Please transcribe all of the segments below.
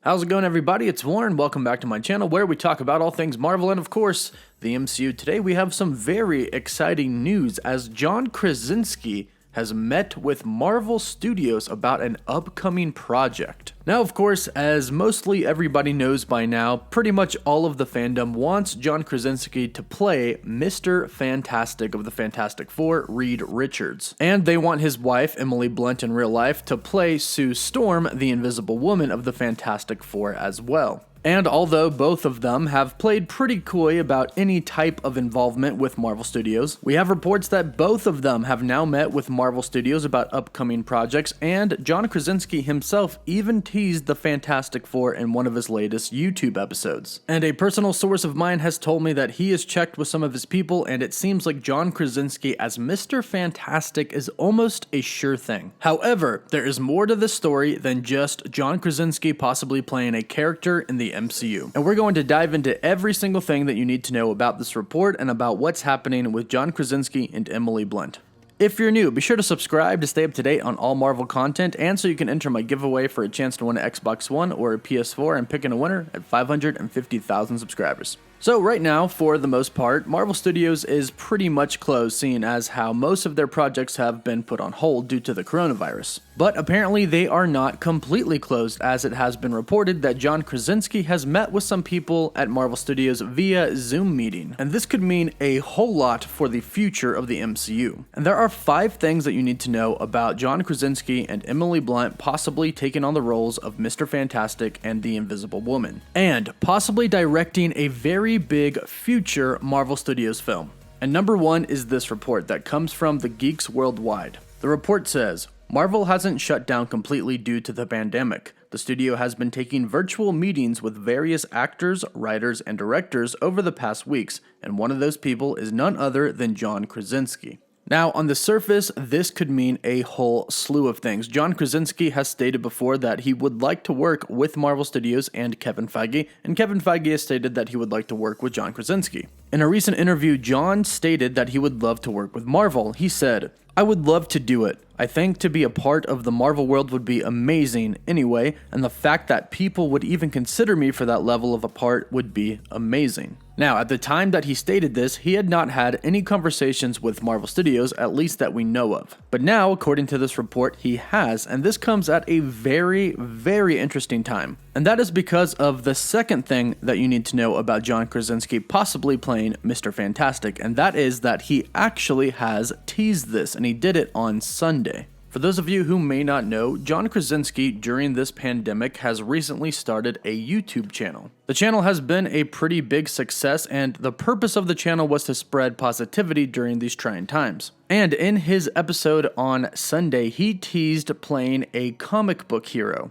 How's it going, everybody? It's Warren. Welcome back to my channel where we talk about all things Marvel and, of course, the MCU. Today we have some very exciting news as John Krasinski has met with Marvel Studios about an upcoming project. Now, of course, as mostly everybody knows by now, pretty much all of the fandom wants John Krasinski to play Mr. Fantastic of the Fantastic Four, Reed Richards. And they want his wife, Emily Blunt in real life, to play Sue Storm, the Invisible Woman of the Fantastic Four as well. And although both of them have played pretty coy about any type of involvement with Marvel Studios, we have reports that both of them have now met with Marvel Studios about upcoming projects, and John Krasinski himself even teased the Fantastic Four in one of his latest YouTube episodes. And a personal source of mine has told me that he has checked with some of his people, and it seems like John Krasinski as Mr. Fantastic is almost a sure thing. However, there is more to this story than just John Krasinski possibly playing a character in the MCU. And we're going to dive into every single thing that you need to know about this report and about what's happening with John Krasinski and Emily Blunt. If you're new, be sure to subscribe to stay up to date on all Marvel content, and so you can enter my giveaway for a chance to win an Xbox One or a PS4 and picking a winner at 550,000 subscribers. So right now, for the most part, Marvel Studios is pretty much closed, seeing as how most of their projects have been put on hold due to the coronavirus. But apparently they are not completely closed, as it has been reported that John Krasinski has met with some people at Marvel Studios via Zoom meeting. And this could mean a whole lot for the future of the MCU. And there are 5 things that you need to know about John Krasinski and Emily Blunt possibly taking on the roles of Mr. Fantastic and the Invisible Woman, and possibly directing a very big future Marvel Studios film. And number 1 is this report that comes from the Geeks Worldwide. The report says, Marvel hasn't shut down completely due to the pandemic. The studio has been taking virtual meetings with various actors, writers, and directors over the past weeks, and one of those people is none other than John Krasinski. Now, on the surface, this could mean a whole slew of things. John Krasinski has stated before that he would like to work with Marvel Studios and Kevin Feige, and Kevin Feige has stated that he would like to work with John Krasinski. In a recent interview, John stated that he would love to work with Marvel. He said, "I would love to do it. I think to be a part of the Marvel world would be amazing anyway, and the fact that people would even consider me for that level of a part would be amazing." Now, at the time that he stated this, he had not had any conversations with Marvel Studios, at least that we know of. But now, according to this report, he has, and this comes at a very, very interesting time. And that is because of the second thing that you need to know about John Krasinski possibly playing Mr. Fantastic, and that is that he actually has teased this, and he did it on Sunday. For those of you who may not know, John Krasinski during this pandemic has recently started a YouTube channel. The channel has been a pretty big success, and the purpose of the channel was to spread positivity during these trying times. And in his episode on Sunday, he teased playing a comic book hero.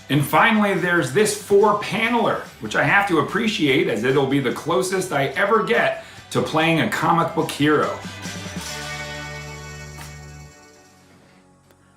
And finally, there's this 4-paneler, which I have to appreciate as it'll be the closest I ever get to playing a comic book hero.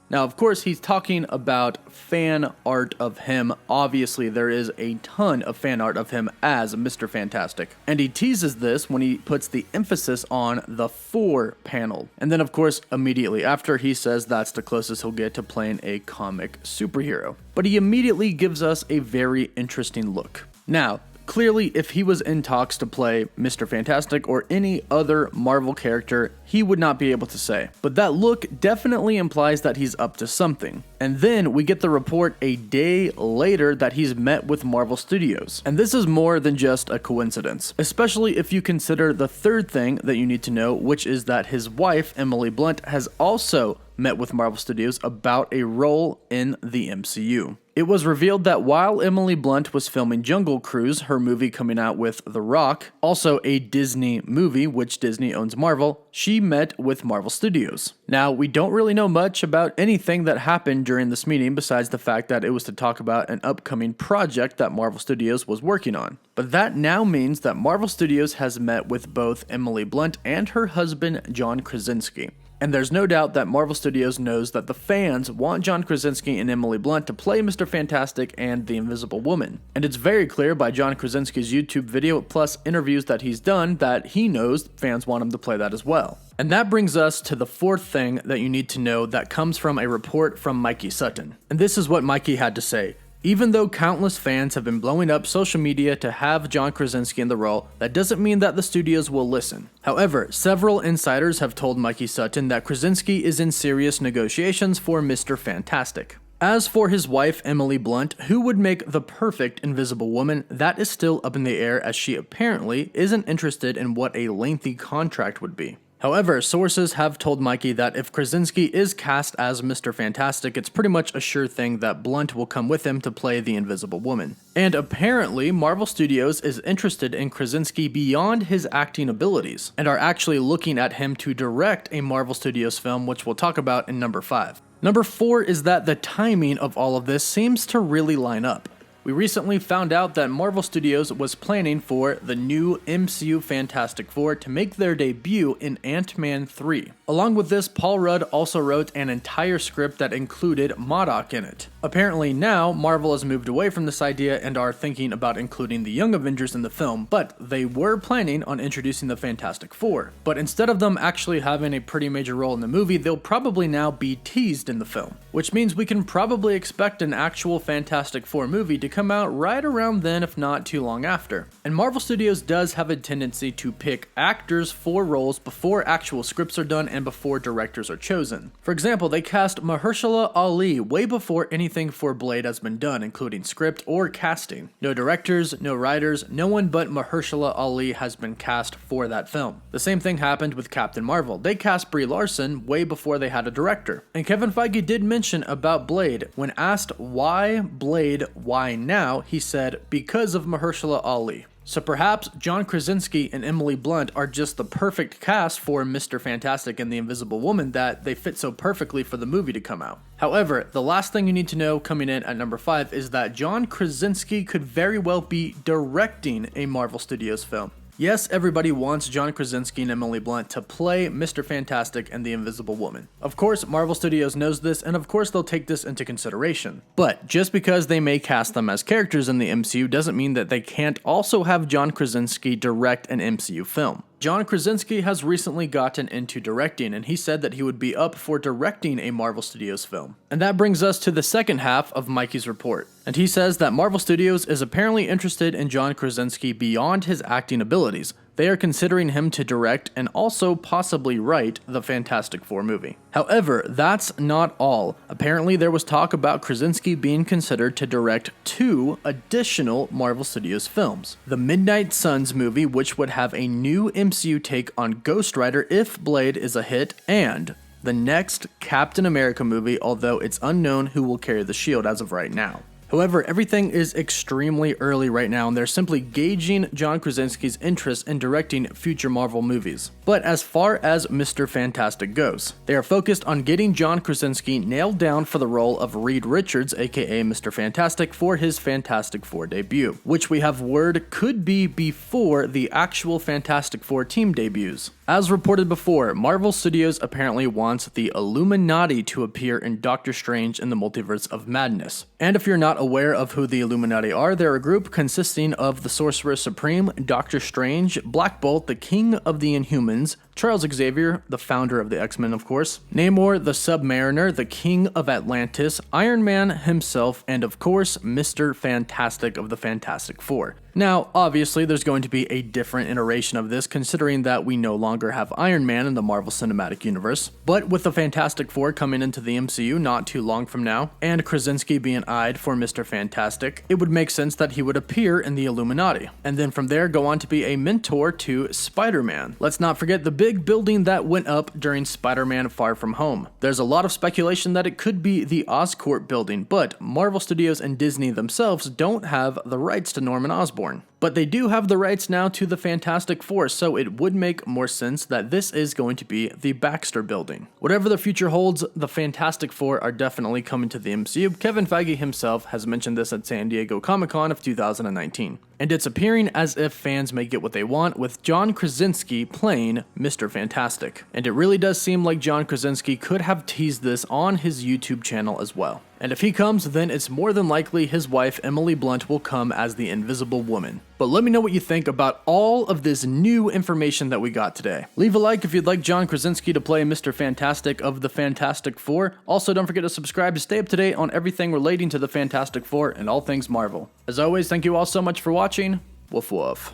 Now, of course, he's talking about fan art of him. Obviously, there is a ton of fan art of him as Mr. Fantastic. And he teases this when he puts the emphasis on the 4 panel. And then, of course, immediately after, he says that's the closest he'll get to playing a comic superhero. But he immediately gives us a very interesting look. Now, clearly, if he was in talks to play Mr. Fantastic or any other Marvel character, he would not be able to say. But that look definitely implies that he's up to something. And then we get the report a day later that he's met with Marvel Studios. And this is more than just a coincidence, especially if you consider the third thing that you need to know, which is that his wife, Emily Blunt, has also met with Marvel Studios about a role in the MCU. It was revealed that while Emily Blunt was filming Jungle Cruise, her movie coming out with The Rock, also a Disney movie, which Disney owns Marvel, she met with Marvel Studios. Now, we don't really know much about anything that happened during this meeting besides the fact that it was to talk about an upcoming project that Marvel Studios was working on. But that now means that Marvel Studios has met with both Emily Blunt and her husband, John Krasinski. And there's no doubt that Marvel Studios knows that the fans want John Krasinski and Emily Blunt to play Mr. Fantastic and the Invisible Woman. And it's very clear by John Krasinski's YouTube video plus interviews that he's done that he knows fans want him to play that as well. And that brings us to the fourth thing that you need to know that comes from a report from Mikey Sutton. And this is what Mikey had to say. Even though countless fans have been blowing up social media to have John Krasinski in the role, that doesn't mean that the studios will listen. However, several insiders have told Mikey Sutton that Krasinski is in serious negotiations for Mr. Fantastic. As for his wife, Emily Blunt, who would make the perfect Invisible Woman, that is still up in the air, as she apparently isn't interested in what a lengthy contract would be. However, sources have told Mikey that if Krasinski is cast as Mr. Fantastic, it's pretty much a sure thing that Blunt will come with him to play the Invisible Woman. And apparently, Marvel Studios is interested in Krasinski beyond his acting abilities, and are actually looking at him to direct a Marvel Studios film, which we'll talk about in number 5. Number 4 is that the timing of all of this seems to really line up. We recently found out that Marvel Studios was planning for the new MCU Fantastic Four to make their debut in Ant-Man 3. Along with this, Paul Rudd also wrote an entire script that included MODOK in it. Apparently now, Marvel has moved away from this idea and are thinking about including the Young Avengers in the film, but they were planning on introducing the Fantastic Four. But instead of them actually having a pretty major role in the movie, they'll probably now be teased in the film, which means we can probably expect an actual Fantastic Four movie to come out right around then, if not too long after. And Marvel Studios does have a tendency to pick actors for roles before actual scripts are done and before directors are chosen. For example, they cast Mahershala Ali way before anything for Blade has been done, including script or casting. No directors, no writers, no one but Mahershala Ali has been cast for that film. The same thing happened with Captain Marvel. They cast Brie Larson way before they had a director. And Kevin Feige did mention about Blade. When asked why Blade, why now, he said, because of Mahershala Ali. So perhaps John Krasinski and Emily Blunt are just the perfect cast for Mr. Fantastic and the Invisible Woman, that they fit so perfectly for the movie to come out. However, the last thing you need to know coming in at number 5 is that John Krasinski could very well be directing a Marvel Studios film. Yes, everybody wants John Krasinski and Emily Blunt to play Mr. Fantastic and the Invisible Woman. Of course, Marvel Studios knows this, and of course they'll take this into consideration. But just because they may cast them as characters in the MCU doesn't mean that they can't also have John Krasinski direct an MCU film. John Krasinski has recently gotten into directing, and he said that he would be up for directing a Marvel Studios film. And that brings us to the second half of Mikey's report. And he says that Marvel Studios is apparently interested in John Krasinski beyond his acting abilities. They are considering him to direct and also possibly write the Fantastic Four movie. However, that's not all. Apparently there was talk about Krasinski being considered to direct 2 additional Marvel Studios films. The Midnight Suns movie, which would have a new MCU take on Ghost Rider if Blade is a hit, and the next Captain America movie, although it's unknown who will carry the shield as of right now. However, everything is extremely early right now, and they're simply gauging John Krasinski's interest in directing future Marvel movies. But as far as Mr. Fantastic goes, they are focused on getting John Krasinski nailed down for the role of Reed Richards, aka Mr. Fantastic, for his Fantastic Four debut, which we have word could be before the actual Fantastic Four team debuts. As reported before, Marvel Studios apparently wants the Illuminati to appear in Doctor Strange in the Multiverse of Madness. And if you're not aware of who the Illuminati are, they're a group consisting of the Sorcerer Supreme, Doctor Strange, Black Bolt, the King of the Inhumans, Charles Xavier, the founder of the X-Men of course, Namor the Submariner, the King of Atlantis, Iron Man himself, and of course, Mr. Fantastic of the Fantastic Four. Now, obviously, there's going to be a different iteration of this, considering that we no longer have Iron Man in the Marvel Cinematic Universe. But with the Fantastic Four coming into the MCU not too long from now, and Krasinski being eyed for Mr. Fantastic, it would make sense that he would appear in the Illuminati, and then from there go on to be a mentor to Spider-Man. Let's not forget the big building that went up during Spider-Man Far From Home. There's a lot of speculation that it could be the Oscorp building, but Marvel Studios and Disney themselves don't have the rights to Norman Osborn. But they do have the rights now to the Fantastic Four, so it would make more sense that this is going to be the Baxter Building. Whatever the future holds, the Fantastic Four are definitely coming to the MCU. Kevin Feige himself has mentioned this at San Diego Comic-Con of 2019. And it's appearing as if fans may get what they want, with John Krasinski playing Mr. Fantastic. And it really does seem like John Krasinski could have teased this on his YouTube channel as well. And if he comes, then it's more than likely his wife, Emily Blunt, will come as the Invisible Woman. But let me know what you think about all of this new information that we got today. Leave a like if you'd like John Krasinski to play Mr. Fantastic of the Fantastic Four. Also, don't forget to subscribe to stay up to date on everything relating to the Fantastic Four and all things Marvel. As always, thank you all so much for watching. Woof woof.